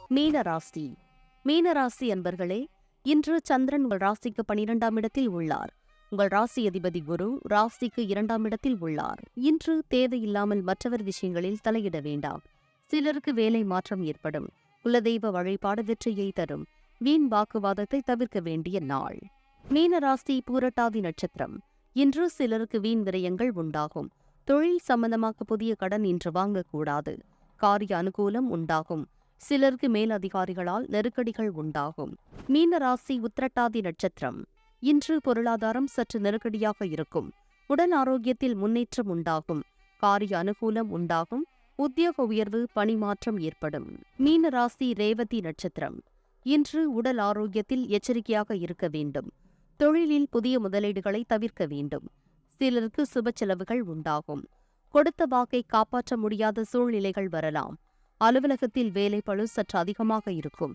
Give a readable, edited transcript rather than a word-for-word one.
மீனராசி. மீனராசி அன்பர்களே, இன்று சந்திரன் உங்கள் ராசிக்கு 12ஆம் இடத்தில் உள்ளார். உங்கள் ராசி அதிபதி குரு ராசிக்கு 2ஆம் இடத்தில் உள்ளார். இன்று தேவையில்லாமல் மற்றவர் விஷயங்களில் தலையிட வேண்டாம். சிலருக்கு வேலை மாற்றம் ஏற்படும். குலதெய்வ வழிபாடு வெற்றியை தரும். வீண் வாக்குவாதத்தை தவிர்க்க வேண்டிய நாள். மீனராசி பூரட்டாதி நட்சத்திரம். இன்று சிலருக்கு வீண் விரயங்கள் உண்டாகும். தொழில் சம்பந்தமாக புதிய கடன் இன்று வாங்கக்கூடாது. காரிய அனுகூலம் உண்டாகும். சிலருக்கு மேலதிகாரிகளால் நெருக்கடிகள் உண்டாகும். மீனராசி உத்திரட்டாதி நட்சத்திரம். இன்று பொருளாதாரம் சற்று நெருக்கடியாக இருக்கும். உடல் ஆரோக்கியத்தில் முன்னேற்றம் உண்டாகும். காரிய அனுகூலம் உண்டாகும். உத்தியோக உயர்வு, பணிமாற்றம் ஏற்படும். மீனராசி ரேவதி நட்சத்திரம். இன்று உடல் ஆரோக்கியத்தில் எச்சரிக்கையாக இருக்க வேண்டும். தொழிலில் புதிய முதலீடுகளை தவிர்க்க வேண்டும். சிலருக்கு சுப செலவுகள் உண்டாகும். கொடுத்த வாக்கை காப்பாற்ற முடியாத சூழ்நிலைகள் வரலாம். அலுவலகத்தில் வேலைப்பளு சற்று அதிகமாக இருக்கும்.